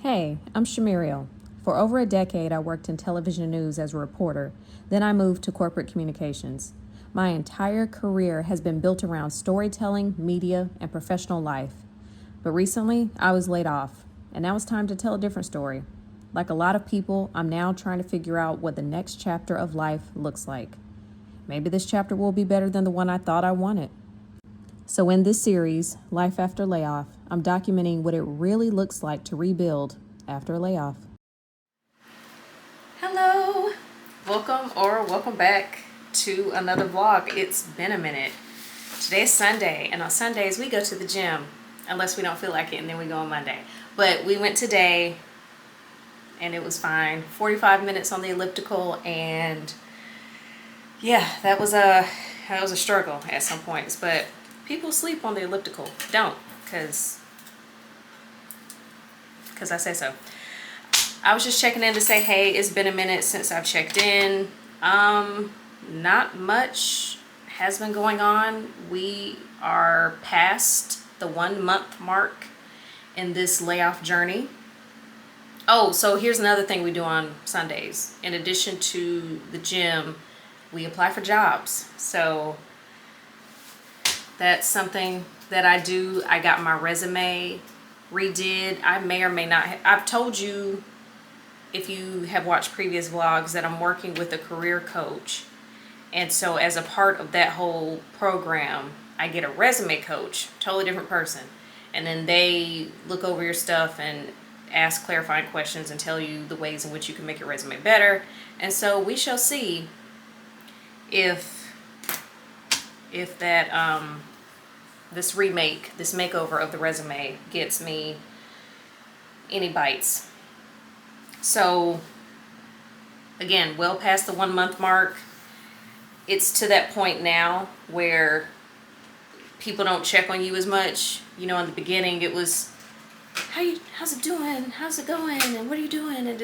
Hey, I'm Shumuriel. For over a decade, I worked in television news as a reporter. Then I moved to corporate communications. My entire career has been built around storytelling, media, and professional life. But recently, I was laid off, and now it's time to tell a different story. Like a lot of people, I'm now trying to figure out what the next chapter of life looks like. Maybe this chapter will be better than the one I thought I wanted. So, in this series, Life After Layoff, I'm documenting what it really looks like to rebuild after a layoff. Hello, welcome back to another vlog. It's been a minute. Today's Sunday, and on Sundays we go to the gym, unless we don't feel like it, and then we go on Monday. But we went today, and it was fine. 45 minutes on the elliptical, and yeah, that was a struggle at some points. But people sleep on the elliptical. Don't, because I say so. I was just checking in to say, hey, it's been a minute since I've checked in. Not much has been going on. We are past the 1 month mark in this layoff journey. Oh, so here's another thing we do on Sundays. In addition to the gym, we apply for jobs. So that's something that I do. I got my resume redid. I may or may not I've told you, if you have watched previous vlogs, that I'm working with a career coach. And so as a part of that whole program, I get a resume coach, totally different person. And then they look over your stuff and ask clarifying questions and tell you the ways in which you can make your resume better. And so we shall see if that this makeover of the resume gets me any bites. So again, well past the 1 month mark. It's to that point now where people don't check on you as much. You know, in the beginning it was, how's it doing? How's it going? And what are you doing? And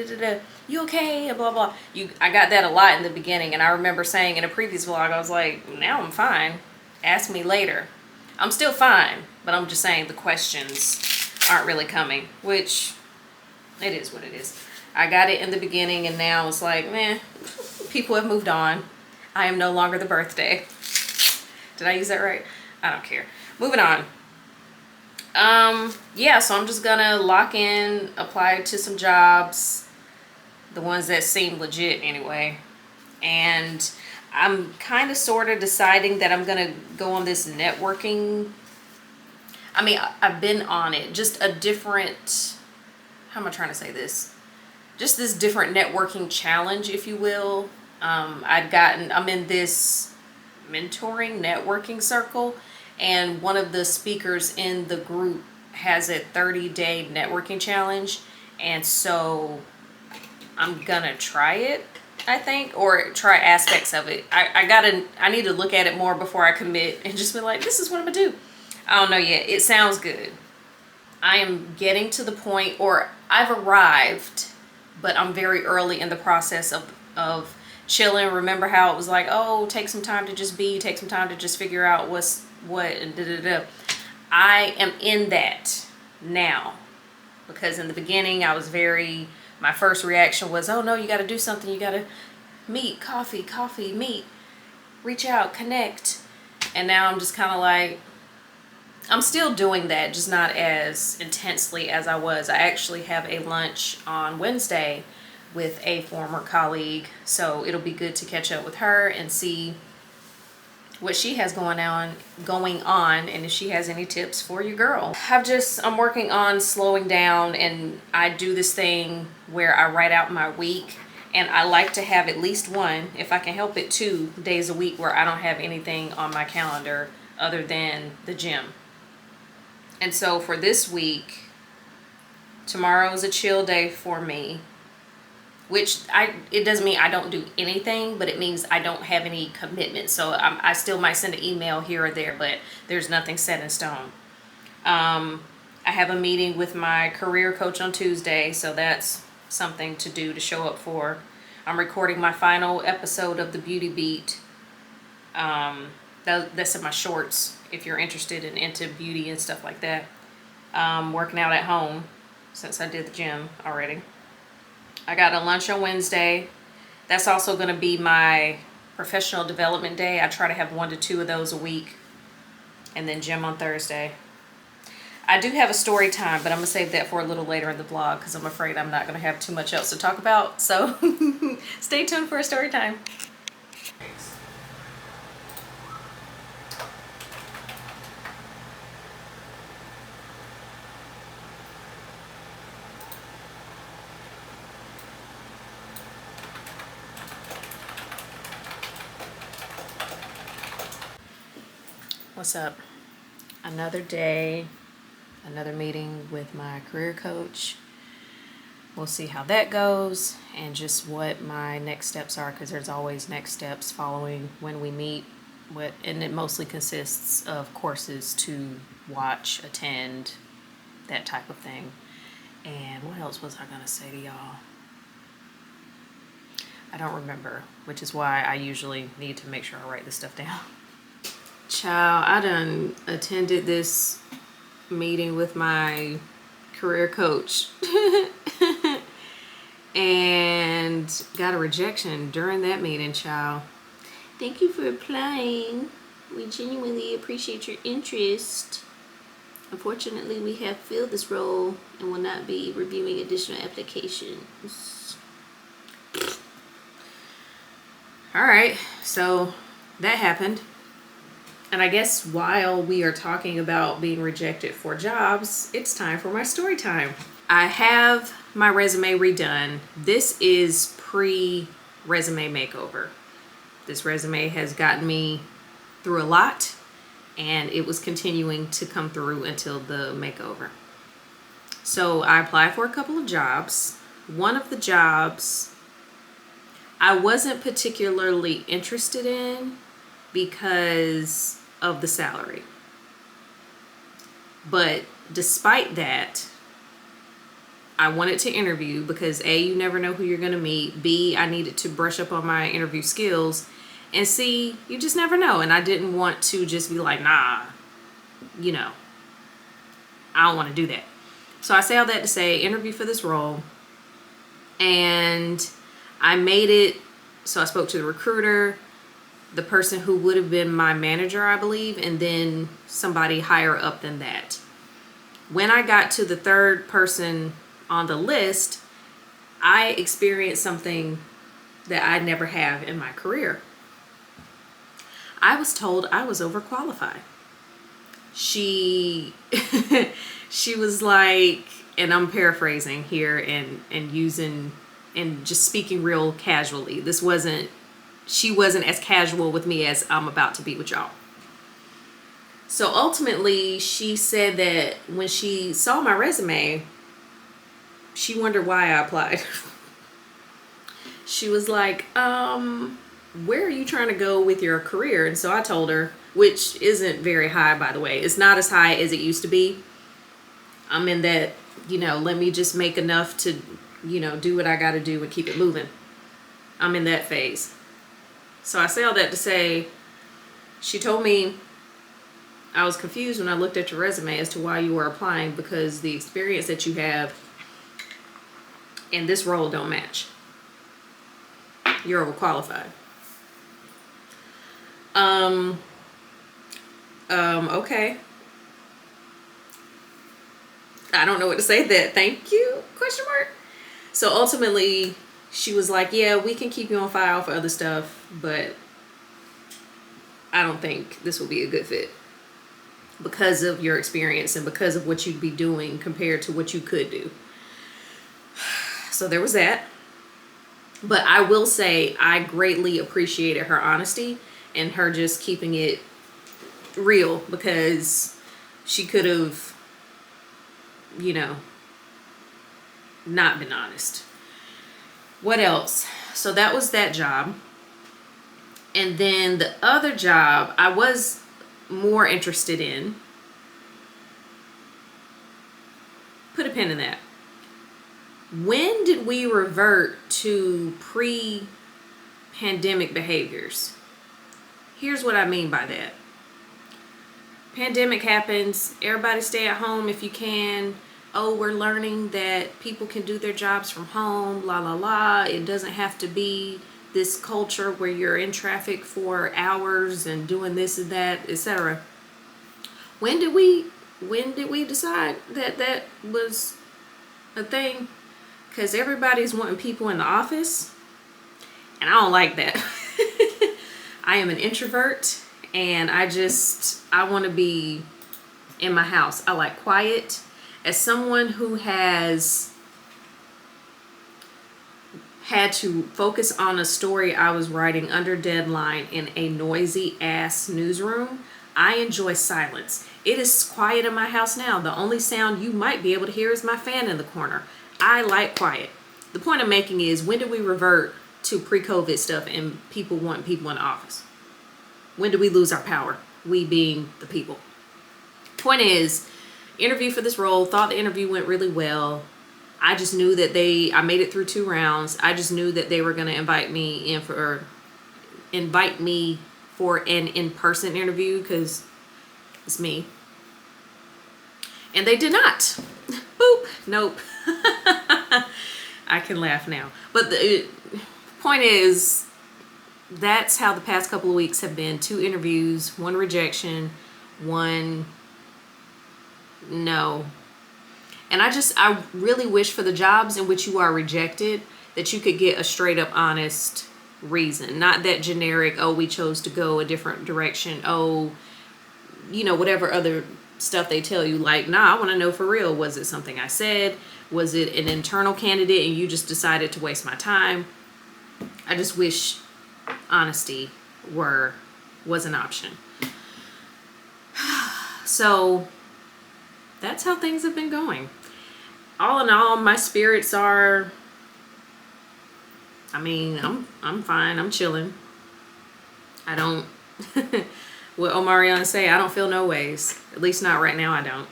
you okay? And blah, blah. I got that a lot in the beginning. And I remember saying in a previous vlog, I was like, now I'm fine. Ask me later. I'm still fine, but I'm just saying the questions aren't really coming, which it is what it is. I got it in the beginning, and now it's like, meh, people have moved on. I am no longer the birthday. Did I use that right? I don't care. Moving on. Yeah, so I'm just gonna lock in, apply to some jobs, the ones that seem legit anyway. And I'm kind of sort of deciding that I'm gonna go on this networking. I mean, I've been on it, just a different, how am I trying to say this? Just this different networking challenge, if you will. I'm in this mentoring networking circle, and one of the speakers in the group has a 30-day networking challenge. And so I'm gonna try it, I think, or try aspects of it. I need to look at it more before I commit and just be like, this is what I'm gonna do. I don't know yet. It sounds good. I am getting to the point, or I've arrived, but I'm very early in the process of chilling. Remember how it was like, oh, take some time to just be, take some time to just figure out what's what, and da-da-da. I am in that now, because in the beginning I was my first reaction was, oh no, you got to do something. You got to meet, coffee, meet, reach out, connect. And now I'm just kind of like, I'm still doing that, just not as intensely as I was. I actually have a lunch on Wednesday with a former colleague, so it'll be good to catch up with her and see what she has going on, and if she has any tips for your girl. I'm working on slowing down, and I do this thing where I write out my week, and I like to have at least one, if I can help it, 2 days a week where I don't have anything on my calendar other than the gym. And so for this week, tomorrow is a chill day for me, which it doesn't mean I don't do anything, but it means I don't have any commitment. So I still might send an email here or there, but there's nothing set in stone. I have a meeting with my career coach on Tuesday, so that's something to do, to show up for. I'm recording my final episode of the Beauty Beat. That's in my shorts, if you're interested in into beauty and stuff like that. Working out at home. since I did the gym already. I got a lunch on Wednesday. That's also going to be my professional development day. I try to have 1 to 2 of those a week. And then gym on Thursday. I do have a story time, but I'm going to save that for a little later in the vlog because I'm afraid I'm not going to have too much else to talk about. So stay tuned for a story time. What's up? Another day, another meeting with my career coach. We'll see how that goes and just what my next steps are, because there's always next steps following when we meet. And it mostly consists of courses to watch, attend, that type of thing. And what else was I going to say to y'all? I don't remember, which is why I usually need to make sure I write this stuff down. Child, I done attended this meeting with my career coach and got a rejection during that meeting, child. Thank you for applying. We genuinely appreciate your interest. Unfortunately, we have filled this role and will not be reviewing additional applications. All right, so that happened. And I guess while we are talking about being rejected for jobs, it's time for my story time. I have my resume redone. This is pre-resume makeover. This resume has gotten me through a lot, and it was continuing to come through until the makeover. So I applied for a couple of jobs. One of the jobs I wasn't particularly interested in because of the salary. But despite that, I wanted to interview because A, you never know who you're going to meet. B, I needed to brush up on my interview skills. And C, you just never know. And I didn't want to just be like, nah, I don't want to do that. So I say all that to say, interview for this role. And I made it. So I spoke to the recruiter, the person who would have been my manager, I believe, and then somebody higher up than that. When I got to the third person on the list, I experienced something that I never have in my career. I was told I was overqualified. She was like, and I'm paraphrasing here and using and just speaking real casually. She wasn't as casual with me as I'm about to be with y'all. So ultimately, she said that when she saw my resume, she wondered why I applied. She was like, where are you trying to go with your career? And so I told her, which isn't very high, by the way. It's not as high as it used to be. I'm in that, let me just make enough to, do what I got to do and keep it moving. I'm in that phase. So I say all that to say, she told me I was confused when I looked at your resume as to why you were applying, because the experience that you have in this role don't match. You're overqualified. Okay. I don't know what to say to that. Thank you? ? So ultimately, she was like, yeah, we can keep you on file for other stuff, but I don't think this will be a good fit because of your experience and because of what you'd be doing compared to what you could do. So there was that. But I will say I greatly appreciated her honesty and her just keeping it real, because she could have, not been honest. What else? So that was that job. And then the other job I was more interested in. Put a pin in that. When did we revert to pre-pandemic behaviors? Here's what I mean by that. Pandemic happens. Everybody stay at home if you can. oh, we're learning that people can do their jobs from home, la la la. It doesn't have to be this culture where you're in traffic for hours and doing this and that, etc. When did we decide that that was a thing? Because everybody's wanting people in the office, and I don't like that. I am an introvert, and I want to be in my house. I like quiet. As someone who has had to focus on a story I was writing under deadline in a noisy ass newsroom, I enjoy silence. It is quiet in my house now. The only sound you might be able to hear is my fan in the corner. I like quiet. The point I'm making is, when do we revert to pre-COVID stuff and people want people in the office? When do we lose our power? We being the people. Point is, interview for this role, thought the interview went really well. I just knew that I made it through 2 rounds. I just knew that they were going to invite me for an in-person interview, because it's me. And they did not. Boop. Nope. I can laugh now. But the point is, that's how the past couple of weeks have been. 2 interviews, 1 rejection, 1 no. And I really wish for the jobs in which you are rejected that you could get a straight up honest reason. Not that generic, oh, we chose to go a different direction. Oh, whatever other stuff they tell you. Like, nah, I want to know for real. Was it something I said? Was it an internal candidate and you just decided to waste my time? I just wish honesty was an option. So that's how things have been going. All in all, my spirits are, I'm fine. I'm chilling. I don't, what Omarion say, I don't feel no ways. At least not right now, I don't.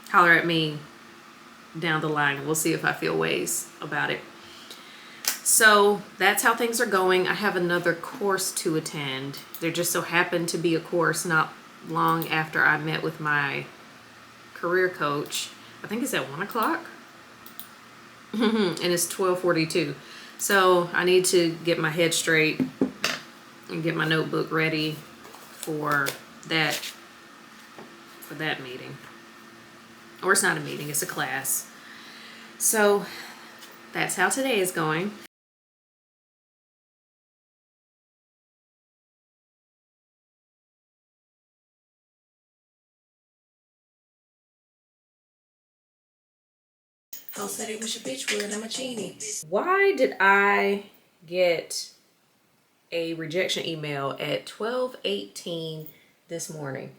Holler at me down the line. We'll see if I feel ways about it. So that's how things are going. I have another course to attend. There just so happened to be a course not long after I met with my career coach. I think it's at 1 o'clock. And it's 12:42. So I need to get my head straight and get my notebook ready for that meeting. Or it's not a meeting, it's a class. So that's how today is going. I said it was a bitch wood, I'm a genie. Why did I get a rejection email at 12:18 this morning?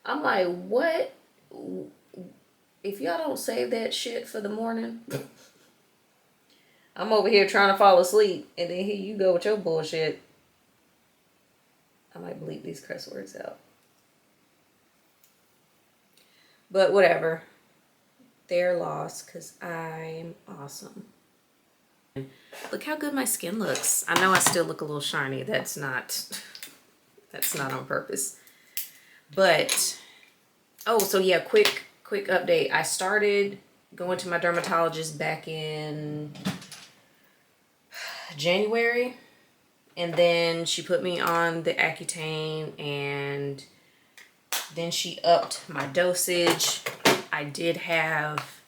I'm like, what? If y'all don't save that shit for the morning, I'm over here trying to fall asleep, and then here you go with your bullshit. I might bleep these curse words out. But whatever. Their loss, because I'm awesome. Look how good my skin looks. I know I still look a little shiny. That's not on purpose. But, oh, so yeah, quick update. I started going to my dermatologist back in January. And then she put me on the Accutane, and then she upped my dosage. I did have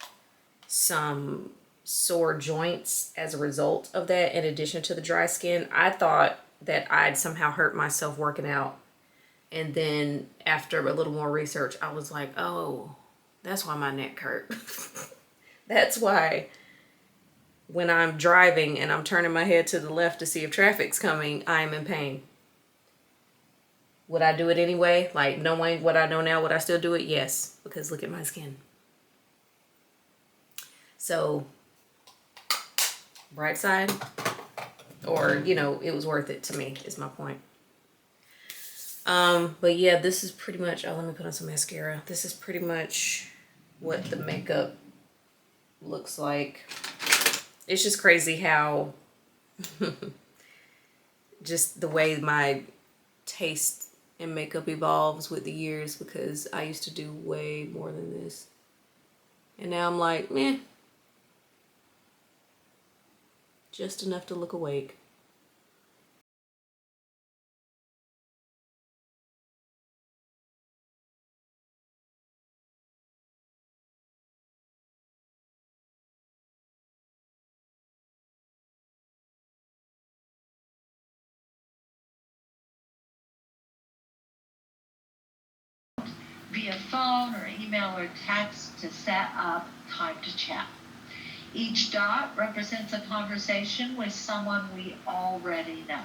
some sore joints as a result of that, in addition to the dry skin. I thought that I'd somehow hurt myself working out. And then after a little more research, I was like, oh, that's why my neck hurt. That's why when I'm driving and I'm turning my head to the left to see if traffic's coming, I'm in pain. Would I do it anyway? Like, knowing what I know now, would I still do it? Yes, because look at my skin. So, bright side, or, it was worth it to me, is my point. But yeah, this is pretty much, oh, let me put on some mascara. This is pretty much what the makeup looks like. It's just crazy how just the way my taste in makeup evolves with the years, because I used to do way more than this. And now I'm like, meh, just enough to look awake. Via phone or email or text to set up time to chat. Each dot represents a conversation with someone we already know.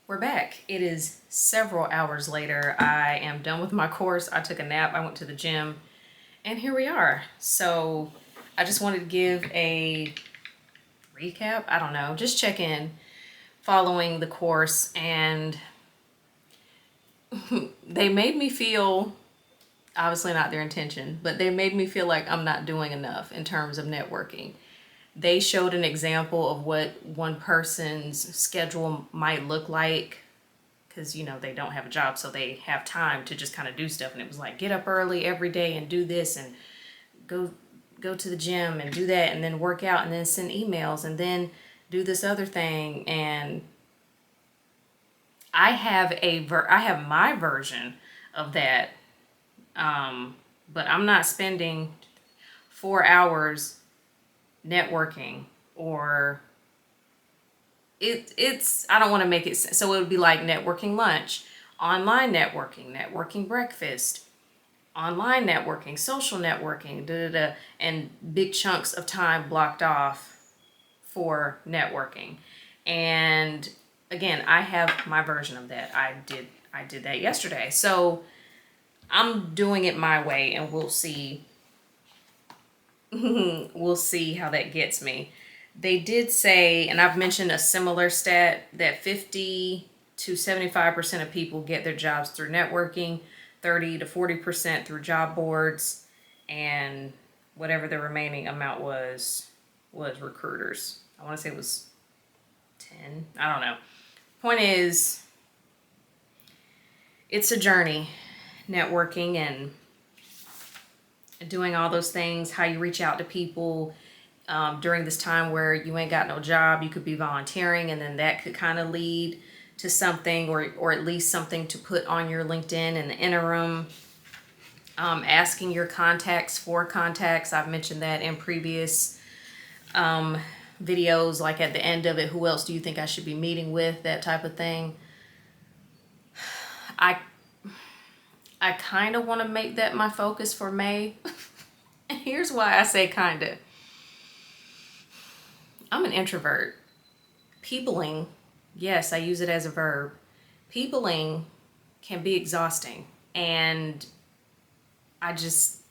We're back. It is several hours later. I am done with my course. I took a nap. I went to the gym. And here we are. So I just wanted to give a recap. I don't know. Just check in following the course. And they made me feel, obviously not their intention, but they made me feel like I'm not doing enough in terms of networking. They showed an example of what one person's schedule might look like, because they don't have a job, so they have time to just kind of do stuff. And it was like, get up early every day and do this, and go to the gym and do that, and then work out, and then send emails, and then do this other thing. And I have my version of that, but I'm not spending 4 hours networking, or it's I don't want to make it so it would be like networking lunch, online networking breakfast, online networking, social networking, and big chunks of time blocked off for networking. And again, I have my version of that. I did that yesterday. So I'm doing it my way, and we'll see we'll see how that gets me. They did say, and I've mentioned a similar stat, that 50 to 75% of people get their jobs through networking, 30 to 40% through job boards, and whatever the remaining amount was recruiters. I want to say it was 10. I don't know. Point is, it's a journey, networking and doing all those things, how you reach out to people. During this time where you ain't got no job, you could be volunteering, and then that could kind of lead to something, or at least something to put on your LinkedIn in the interim. Asking your contacts for contacts. I've mentioned that in previous videos, like at the end of it, who else do you think I should be meeting with, that type of thing. I kind of want to make that my focus for May. And here's why I say kind of. I'm an introvert. Peopling, yes, I use it as a verb. Peopling can be exhausting, and I just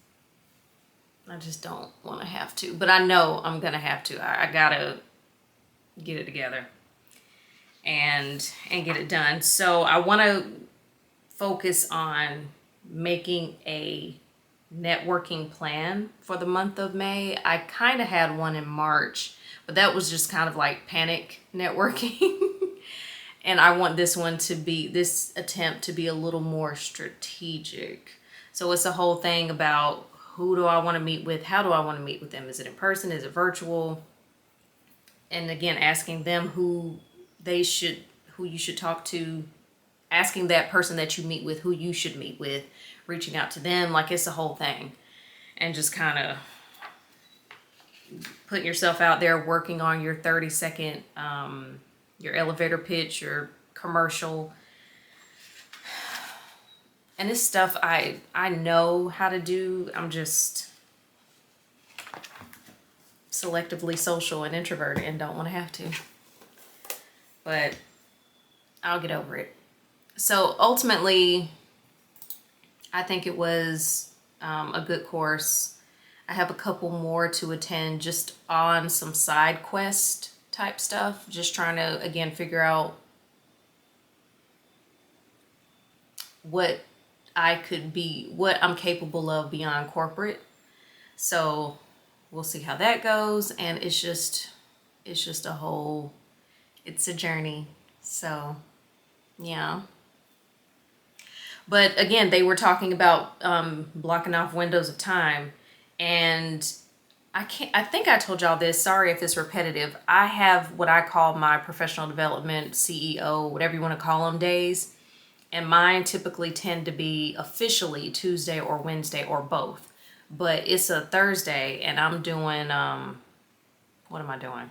don't want to have to. But I know I'm gonna have to. I gotta get it together and get it done. So I want to focus on making a networking plan for the month of May. I kind of had one in March, but that was just kind of like panic networking. And I want this attempt to be a little more strategic. So it's a whole thing about, who do I want to meet with? How do I want to meet with them? Is it in person? Is it virtual? And again, asking them who you should talk to, asking that person that you meet with who you should meet with, reaching out to them. Like, it's a whole thing. And just kind of putting yourself out there, working on your 30-second, your elevator pitch, your commercial. And this stuff I know how to do. I'm just selectively social and introverted and don't want to have to. But I'll get over it. So ultimately, I think it was a good course. I have a couple more to attend, just on some side quest type stuff. Just trying to, again, figure out what what I'm capable of beyond corporate. So we'll see how that goes. And it's just it's a journey. So yeah. But again, they were talking about blocking off windows of time, and I think I told y'all this. Sorry if it's repetitive. I have what I call my professional development CEO, whatever you want to call them, days. And mine typically tend to be officially Tuesday or Wednesday or both. But it's a Thursday and I'm doing, what am I doing?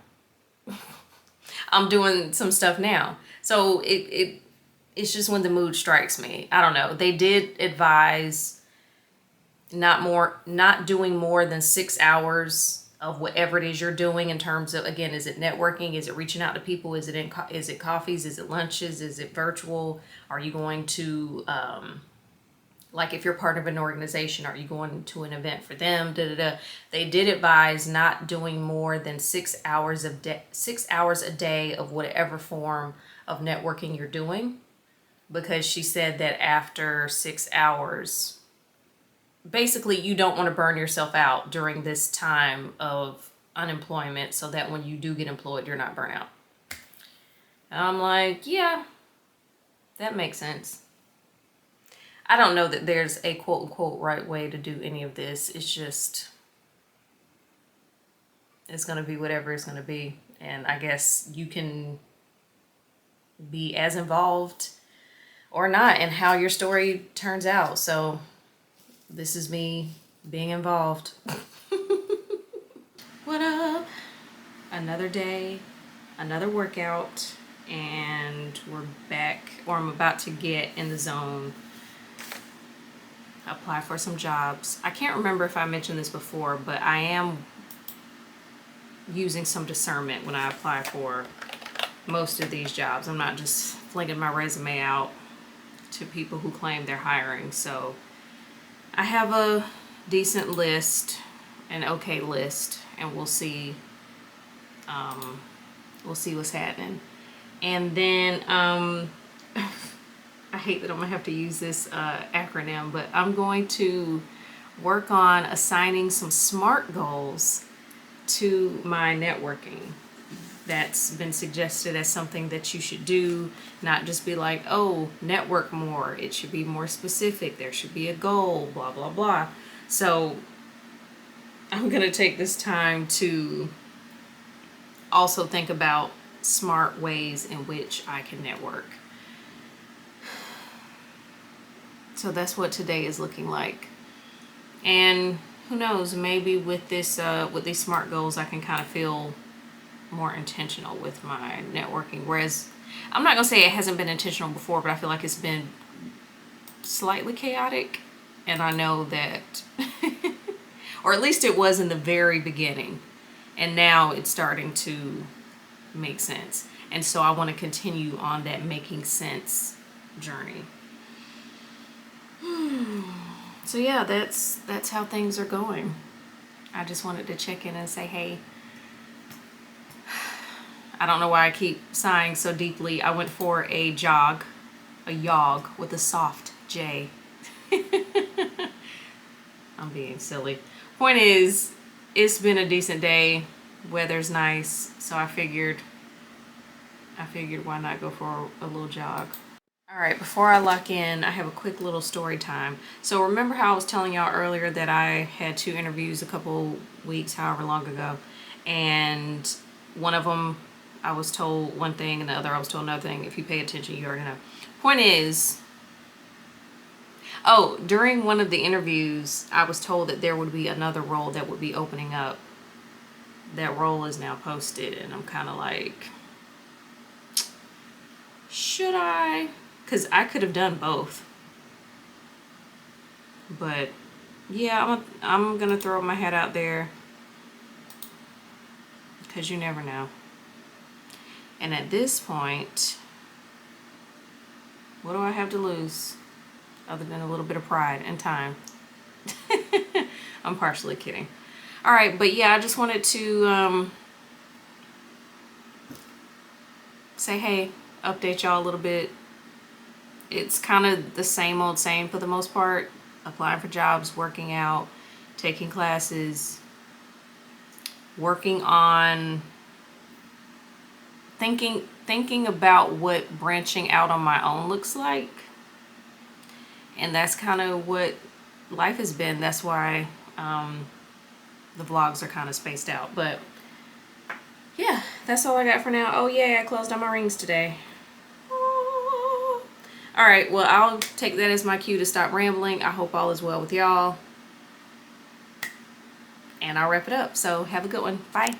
I'm doing some stuff now. So it's just when the mood strikes me. I don't know. They did advise not doing more than 6 hours of whatever it is you're doing in terms of, again, is it networking, is it reaching out to people, is it coffees, is it lunches, is it virtual, are you going to like if you're part of an organization, are you going to an event for them, They did advise not doing more than 6 hours 6 hours a day of whatever form of networking you're doing, because she said that after 6 hours, basically you don't want to burn yourself out during this time of unemployment, so that when you do get employed, you're not burnt out. And I'm like, yeah, that makes sense. I don't know that there's a quote unquote right way to do any of this. It's just, it's going to be whatever it's going to be. And I guess you can be as involved or not in how your story turns out. So this is me being involved. What up? Another day, another workout, and we're back, or I'm about to get in the zone, apply for some jobs. I can't remember if I mentioned this before, but I am using some discernment when I apply for most of these jobs. I'm not just flinging my resume out to people who claim they're hiring. So I have a decent list, an okay list, and we'll see what's happening. And then I hate that I'm gonna have to use this acronym, but I'm going to work on assigning some SMART goals to my networking. That's been suggested as something that you should do, not just be like, oh, network more. It should be more specific. There should be a goal, blah, blah, blah. So I'm gonna take this time to also think about smart ways in which I can network. So that's what today is looking like. And who knows, maybe with this with these SMART goals, I can kind of feel more intentional with my networking. Whereas I'm not gonna say it hasn't been intentional before, but I feel like it's been slightly chaotic. And I know that, or at least it was in the very beginning. And now it's starting to make sense. And so I want to continue on that making sense journey. So yeah, that's how things are going. I just wanted to check in and say, hey, I don't know why I keep sighing so deeply. I went for a jog with a soft J. I'm being silly. Point is, it's been a decent day. Weather's nice, so I figured why not go for a little jog. All right, before I lock in, I have a quick little story time. So remember how I was telling y'all earlier that I had 2 interviews a couple weeks, however long ago, and one of them I was told one thing and the other I was told another thing. If you pay attention, you already know. Point is, during one of the interviews, I was told that there would be another role that would be opening up. That role is now posted, and I'm kind of like, should I? Because I could have done both. But yeah, I'm gonna throw my head out there, because you never know. And at this point, what do I have to lose other than a little bit of pride and time? I'm partially kidding. All right, but yeah, I just wanted to say, hey, update y'all a little bit. it's kind of the same old same for the most part. Applying for jobs, working out, taking classes, working on thinking about what branching out on my own looks like. And that's kind of what life has been. That's why the vlogs are kind of spaced out. But yeah, that's all I got for now. Oh yeah, I closed on my rings today. All right, well, I'll take that as my cue to stop rambling. I hope all is well with y'all. And I'll wrap it up. So have a good one. Bye.